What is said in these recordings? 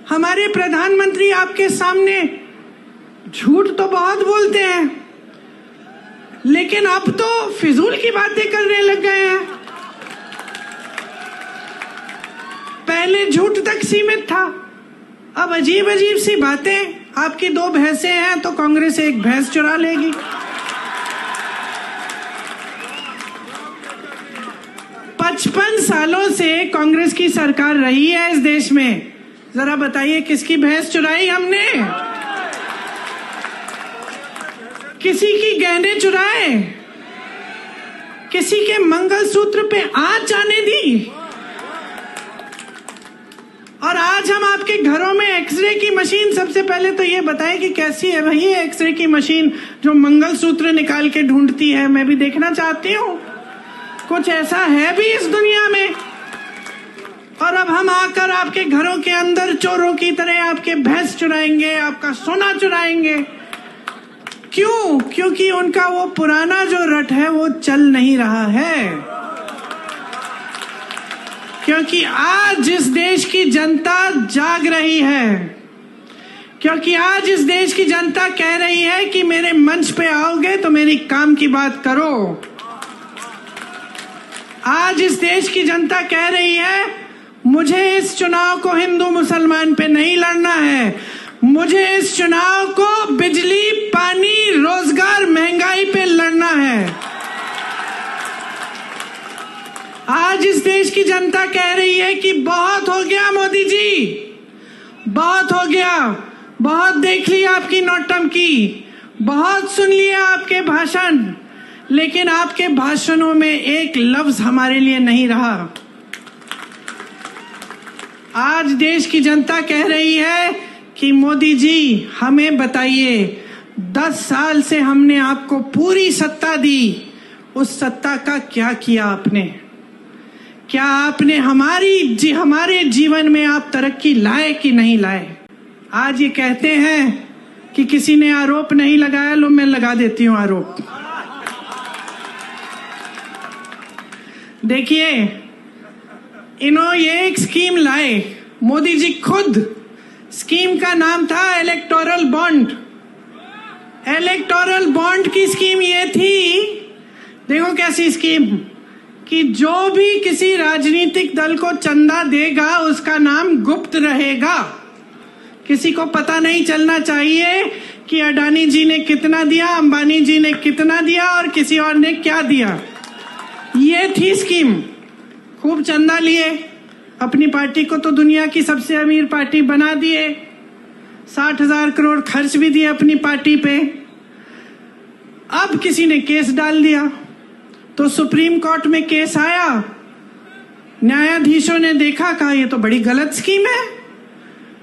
हमारे प्रधानमंत्री आपके सामने झूठ तो बहुत बोलते हैं, लेकिन अब तो फिजूल की बातें करने लग गए हैं। पहले झूठ तक सीमित था, अब अजीब अजीब सी बातें। आपकी 2 भैंसें हैं तो कांग्रेस एक भैंस चुरा लेगी। पचपन सालों से कांग्रेस की सरकार रही है इस देश में। जरा बताइए किसकी भैंस चुराई हमने? किसी की गहने चुराए? किसी के मंगलसूत्र पे आंच आने दी? और आज हम आपके घरों में एक्सरे की मशीन, सबसे पहले तो ये बताएं कि कैसी है भाई ये एक्सरे की मशीन जो मंगलसूत्र निकाल के ढूंढती है। मैं भी देखना चाहती हूँ, कुछ ऐसा है भी इस दुनिया में। और अब हम आकर आपके घरों के अंदर चोरों की तरह आपके भैंस चुराएंगे, आपका सोना चुराएंगे। क्यों? क्योंकि उनका वो पुराना जो रट है वो चल नहीं रहा है। क्योंकि आज इस देश की जनता जाग रही है, क्योंकि आज इस देश की जनता कह रही है कि मेरे मंच पे आओगे तो मेरी काम की बात करो। आज इस देश की जनता कह रही है मुझे इस चुनाव को हिंदू मुसलमान पे नहीं लड़ना है, मुझे इस चुनाव को बिजली, पानी, रोजगार, महंगाई पे लड़ना है। आज इस देश की जनता कह रही है कि बहुत हो गया मोदी जी, बहुत हो गया, बहुत देख लिया आपकी नौटंकी, बहुत सुन लिया आपके भाषण, लेकिन आपके भाषणों में एक लफ्ज हमारे लिए नहीं रहा। आज देश की जनता कह रही है कि मोदी जी हमें बताइए, 10 साल से हमने आपको पूरी सत्ता दी, उस सत्ता का क्या किया आपने? क्या आपने हमारे जीवन में आप तरक्की लाए कि नहीं लाए? आज ये कहते हैं कि किसी ने आरोप नहीं लगाया, लो मैं लगा देती हूं आरोप। देखिए, ये एक स्कीम लाए मोदी जी खुद। स्कीम का नाम था इलेक्टोरल बॉन्ड। इलेक्टोरल बॉन्ड की स्कीम ये थी, देखो कैसी स्कीम, कि जो भी किसी राजनीतिक दल को चंदा देगा उसका नाम गुप्त रहेगा। किसी को पता नहीं चलना चाहिए कि अडानी जी ने कितना दिया, अंबानी जी ने कितना दिया और किसी और ने क्या दिया। ये थी स्कीम। खूब चंदा लिए, अपनी पार्टी को तो दुनिया की सबसे अमीर पार्टी बना दिए, 60,000 करोड़ खर्च भी दिए अपनी पार्टी पे। अब किसी ने केस डाल दिया तो सुप्रीम कोर्ट में केस आया, न्यायाधीशों ने देखा, कहा ये तो बड़ी गलत स्कीम है।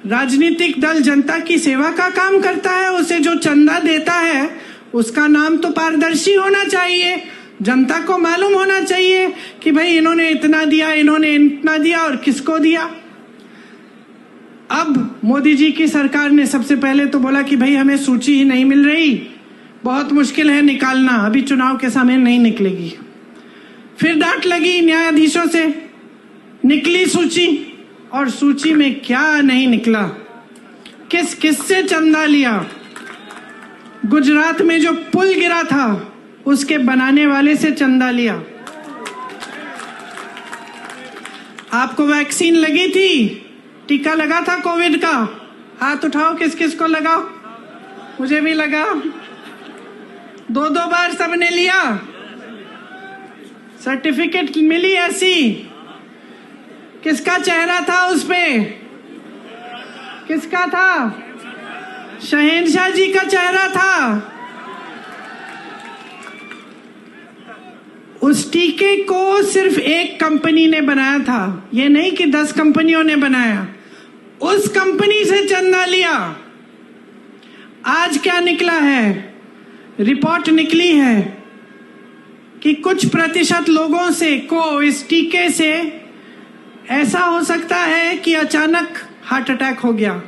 राजनीतिक दल जनता की सेवा का काम करता है, उसे जो चंदा देता है उसका नाम तो पारदर्शी होना चाहिए, जनता को मालूम होना चाहिए कि भाई इन्होंने इतना दिया, इन्होंने इतना दिया और किसको दिया। अब मोदी जी की सरकार ने सबसे पहले तो बोला कि भाई हमें सूची ही नहीं मिल रही, बहुत मुश्किल है निकालना, अभी चुनाव के समय नहीं निकलेगी। फिर डांट लगी न्यायाधीशों से, निकली सूची, और सूची में क्या नहीं निकला, किस किस से चंदा लिया। गुजरात में जो पुल गिरा था उसके बनाने वाले से चंदा लिया। आपको वैक्सीन लगी थी, टीका लगा था कोविड का, हाथ उठाओ किस किस को लगा। मुझे भी लगा, 2-2 बार सबने लिया, सर्टिफिकेट मिली ऐसी। किसका चेहरा था उस पे? किसका था? शहंशाह जी का चेहरा था। उस टीके को सिर्फ एक कंपनी ने बनाया था, ये नहीं कि 10 कंपनियों ने बनाया, उस कंपनी से चंदा लिया। आज क्या निकला है? रिपोर्ट निकली है कि कुछ प्रतिशत लोगों से को इस टीके से ऐसा हो सकता है कि अचानक हार्ट अटैक हो गया,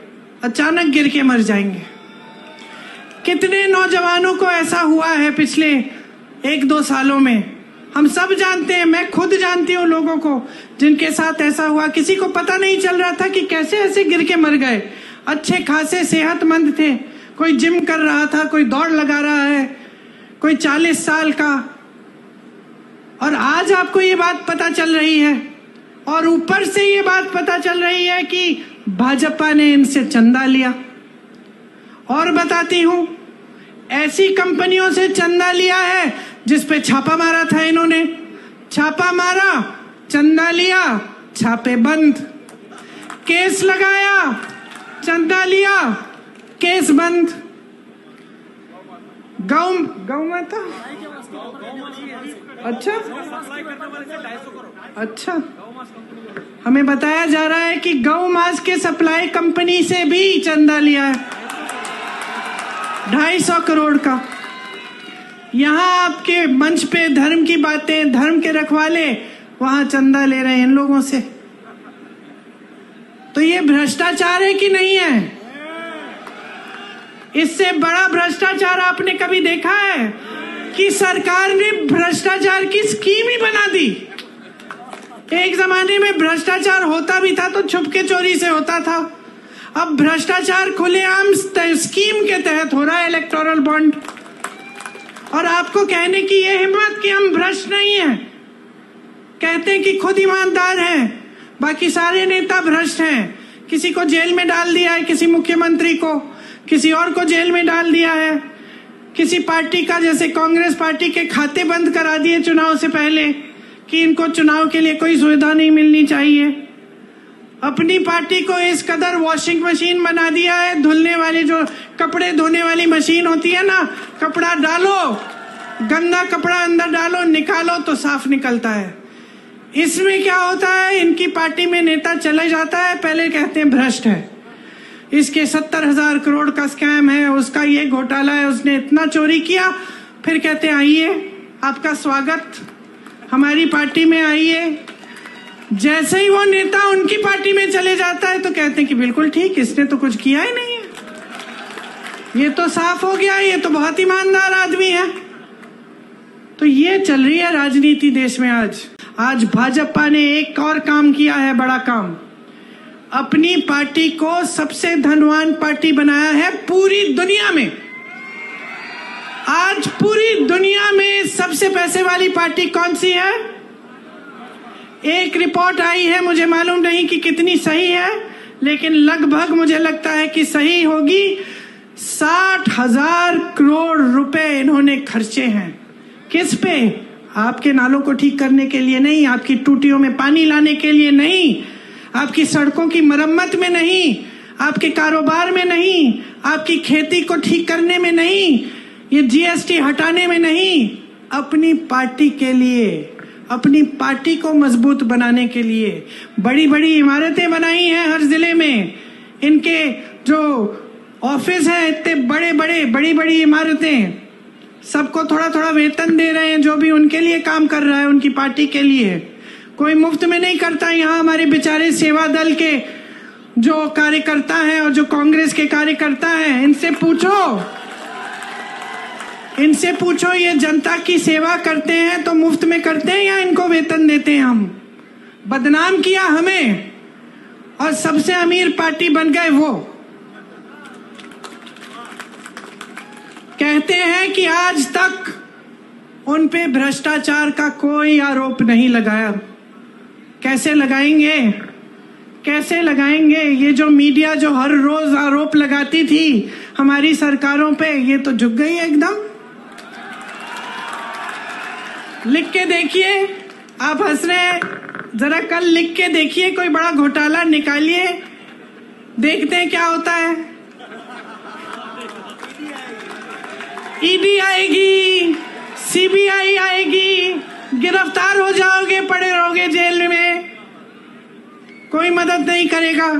अचानक गिर के मर जाएंगे। कितने नौजवानों को ऐसा हुआ है पिछले 1-2 सालों में? हम सब जानते हैं, मैं खुद जानती हूँ लोगों को जिनके साथ ऐसा हुआ। किसी को पता नहीं चल रहा था कि कैसे ऐसे गिर के मर गए। अच्छे खासे सेहतमंद थे, कोई जिम कर रहा था, कोई दौड़ लगा रहा है, कोई 40 साल का, और आज आपको ये बात पता चल रही है। और ऊपर से ये बात पता चल रही है कि भाजपा ने इनसे चंदा लिया। और बताती हूं, ऐसी कंपनियों से चंदा लिया है जिस पे छापा मारा था इन्होंने। छापा मारा, चंदा लिया, छापे बंद, केस लगाया, चंदा लिया, केस बंद। गौ माता, अच्छा, हमें बताया जा रहा है कि गौ मांस के सप्लाई कंपनी से भी चंदा लिया है 250 करोड़ का। यहाँ आपके मंच पे धर्म की बातें, धर्म के रखवाले वहां चंदा ले रहे हैं इन लोगों से। तो ये भ्रष्टाचार है कि नहीं है? इससे बड़ा भ्रष्टाचार आपने कभी देखा है कि सरकार ने भ्रष्टाचार की स्कीम ही बना दी? एक जमाने में भ्रष्टाचार होता भी था तो छुपके चोरी से होता था। अब भ्रष्टाचार खुलेआम स्कीम के तहत हो रहा है, इलेक्टोरल बॉन्ड। और आपको कहने की ये हिम्मत कि हम भ्रष्ट नहीं हैं, कहते हैं कि खुद ईमानदार हैं, बाकी सारे नेता भ्रष्ट हैं। किसी को जेल में डाल दिया है, किसी मुख्यमंत्री को, किसी और को जेल में डाल दिया है, किसी पार्टी का, जैसे कांग्रेस पार्टी के खाते बंद करा दिए चुनाव से पहले कि इनको चुनाव के लिए कोई सुविधा नहीं मिलनी चाहिए। अपनी पार्टी को इस कदर वॉशिंग मशीन बना दिया है, धुलने वाली, जो कपड़े धोने वाली मशीन होती है ना, कपड़ा डालो, गंदा कपड़ा अंदर डालो, निकालो तो साफ निकलता है। इसमें क्या होता है, इनकी पार्टी में नेता चले जाता है, पहले कहते हैं भ्रष्ट है, इसके 70,000 करोड़ का स्कैम है, उसका ये घोटाला है, उसने इतना चोरी किया। फिर कहते हैं आइए, आपका स्वागत, हमारी पार्टी में आइए। जैसे ही वो नेता उनकी पार्टी में चले जाता है तो कहते हैं कि बिल्कुल ठीक, इसने तो कुछ किया ही नहीं है, ये तो साफ हो गया, ये तो बहुत ईमानदार आदमी है। तो ये चल रही है राजनीति देश में। आज भाजपा ने एक और काम किया है, बड़ा काम, अपनी पार्टी को सबसे धनवान पार्टी बनाया है पूरी दुनिया में। आज पूरी दुनिया में सबसे पैसे वाली पार्टी कौन सी है? एक रिपोर्ट आई है, मुझे मालूम नहीं कि कितनी सही है, लेकिन लगभग मुझे लगता है कि सही होगी। 60,000 करोड़ रुपए इन्होंने खर्चे हैं। किस पे? आपके नालों को ठीक करने के लिए नहीं, आपकी टूटियों में पानी लाने के लिए नहीं, आपकी सड़कों की मरम्मत में नहीं, आपके कारोबार में नहीं, आपकी खेती को ठीक करने में नहीं, ये जीएसटी हटाने में नहीं, अपनी पार्टी के लिए, अपनी पार्टी को मजबूत बनाने के लिए बड़ी बड़ी इमारतें बनाई हैं हर जिले में। इनके जो ऑफिस हैं इतने बड़ी बड़ी इमारतें, सबको थोड़ा थोड़ा वेतन दे रहे हैं, जो भी उनके लिए काम कर रहा है उनकी पार्टी के लिए। कोई मुफ्त में नहीं करता। यहाँ हमारे बेचारे सेवा दल के जो कार्यकर्ता हैं और जो कांग्रेस के कार्यकर्ता हैं, इनसे पूछो ये जनता की सेवा करते हैं तो मुफ्त में करते हैं या इनको वेतन देते हैं? हम बदनाम किया हमें और सबसे अमीर पार्टी बन गए वो। कहते हैं कि आज तक उन पे भ्रष्टाचार का कोई आरोप नहीं लगाया। कैसे लगाएंगे? कैसे लगाएंगे? ये जो मीडिया जो हर रोज आरोप लगाती थी हमारी सरकारों पे, ये तो झुक गई एकदम। लिख के देखिए, आप हंस रहे हैं, जरा कल लिख के देखिए, कोई बड़ा घोटाला निकालिए, देखते हैं क्या होता है। ईडी आएगी, सीबीआई आएगी, गिरफ्तार हो जाओगे, पड़े रहोगे जेल में, कोई मदद नहीं करेगा।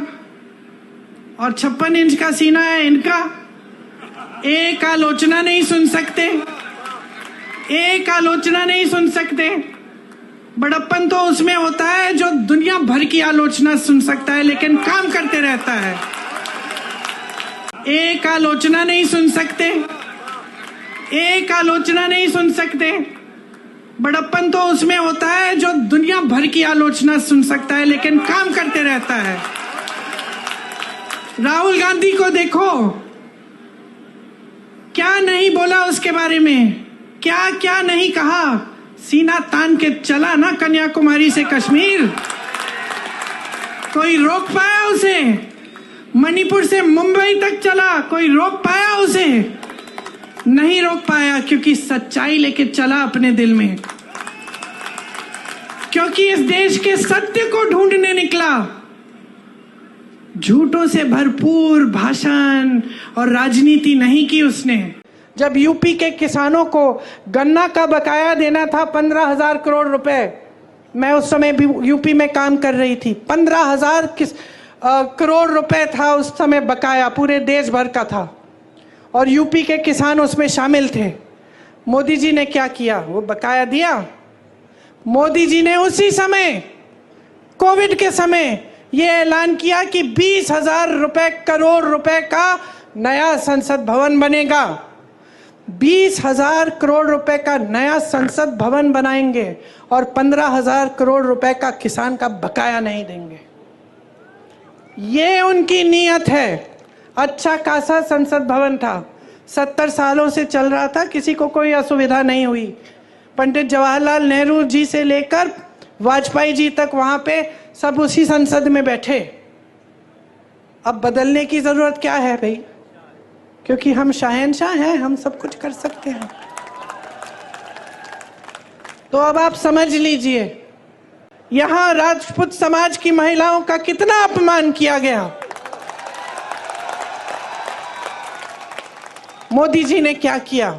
और 56 इंच का सीना है इनका, एक आलोचना नहीं सुन सकते, एक आलोचना नहीं सुन सकते। बड़प्पन तो उसमें होता है जो दुनिया भर की आलोचना सुन सकता है लेकिन काम करते रहता है। एक आलोचना नहीं सुन सकते, एक आलोचना नहीं सुन सकते। बड़प्पन तो उसमें होता है जो दुनिया भर की आलोचना सुन सकता है लेकिन काम करते रहता है। राहुल गांधी को देखो, क्या नहीं बोला उसके बारे में, क्या क्या नहीं कहा। सीना तान के चला ना कन्याकुमारी से कश्मीर, कोई रोक पाया उसे? मणिपुर से मुंबई तक चला, कोई रोक पाया उसे? नहीं रोक पाया, क्योंकि सच्चाई लेके चला अपने दिल में, क्योंकि इस देश के सत्य को ढूंढने निकला। झूठों से भरपूर भाषण और राजनीति नहीं की उसने। जब यूपी के किसानों को गन्ना का बकाया देना था 15,000 करोड़ रुपए, मैं उस समय भी यूपी में काम कर रही थी। 15,000 करोड़ रुपए था उस समय बकाया, पूरे देश भर का था, और यूपी के किसान उसमें शामिल थे। मोदी जी ने क्या किया? वो बकाया दिया। मोदी जी ने उसी समय, कोविड के समय, ये ऐलान किया कि 20,000 करोड़ रुपए का नया संसद भवन बनेगा। 20,000 करोड़ रुपए का नया संसद भवन बनाएंगे और 15,000 करोड़ रुपए का किसान का बकाया नहीं देंगे। ये उनकी नीयत है। अच्छा खासा संसद भवन था, 70 सालों से चल रहा था, किसी को कोई असुविधा नहीं हुई। पंडित जवाहरलाल नेहरू जी से लेकर वाजपेयी जी तक वहां पे सब उसी संसद में बैठे। अब बदलने की जरूरत क्या है भाई? क्योंकि हम शहंशाह हैं, हम सब कुछ कर सकते हैं। तो अब आप समझ लीजिए, यहां राजपूत समाज की महिलाओं का कितना अपमान किया गया। मोदी जी ने क्या किया?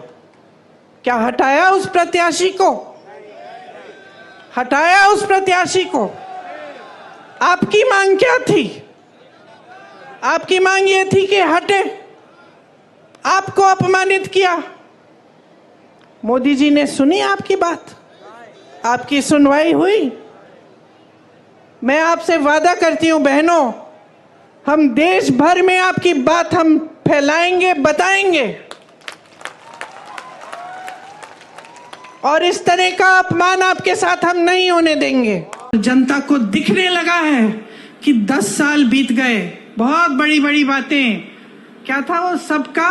क्या हटाया उस प्रत्याशी को? हटाया उस प्रत्याशी को? आपकी मांग क्या थी? आपकी मांग ये थी कि हटे, आपको अपमानित किया। मोदी जी ने सुनी आपकी बात? आपकी सुनवाई हुई? मैं आपसे वादा करती हूं बहनों, हम देश भर में आपकी बात हम फैलाएंगे, बताएंगे, और इस तरह का अपमान आपके साथ हम नहीं होने देंगे। जनता को दिखने लगा है कि 10 साल बीत गए, बहुत बड़ी बड़ी बातें, क्या था वो, सबका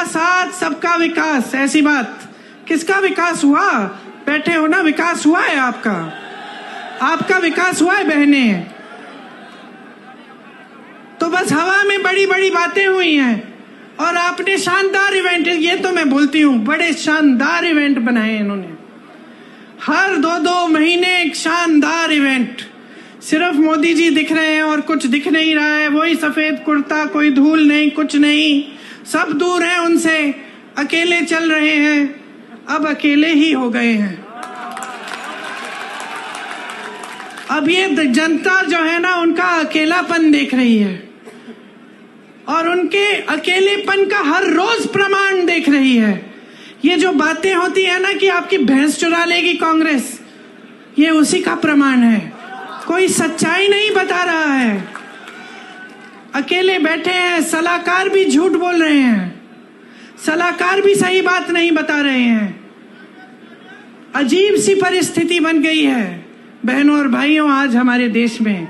साथ सबका विकास, ऐसी बात। किसका विकास हुआ? बैठे हो ना, विकास हुआ है आपका, आपका विकास हुआ है बहने। तो बस हवा में बड़ी बड़ी बातें हुई हैं, और आपने शानदार इवेंट, ये तो मैं बोलती हूँ, बड़े शानदार इवेंट बनाए इन्होंने। हर 2-2 महीने एक शानदार इवेंट। सिर्फ मोदी जी दिख रहे हैं और कुछ दिख नहीं रहा है, वही सफेद कुर्ता, कोई धूल नहीं, कुछ नहीं, सब दूर हैं उनसे, अकेले चल रहे हैं। अब अकेले ही हो गए हैं। अब ये जनता जो है ना, उनका अकेलापन देख रही है, और उनके अकेलेपन का हर रोज प्रमाण देख रही है। ये जो बातें होती है ना कि आपकी भैंस चुरा लेगी कांग्रेस, ये उसी का प्रमाण है। कोई सच्चाई नहीं बता रहा है, अकेले बैठे हैं। सलाहकार भी झूठ बोल रहे हैं, सलाहकार भी सही बात नहीं बता रहे हैं। अजीब सी परिस्थिति बन गई है बहनों और भाइयों आज हमारे देश में।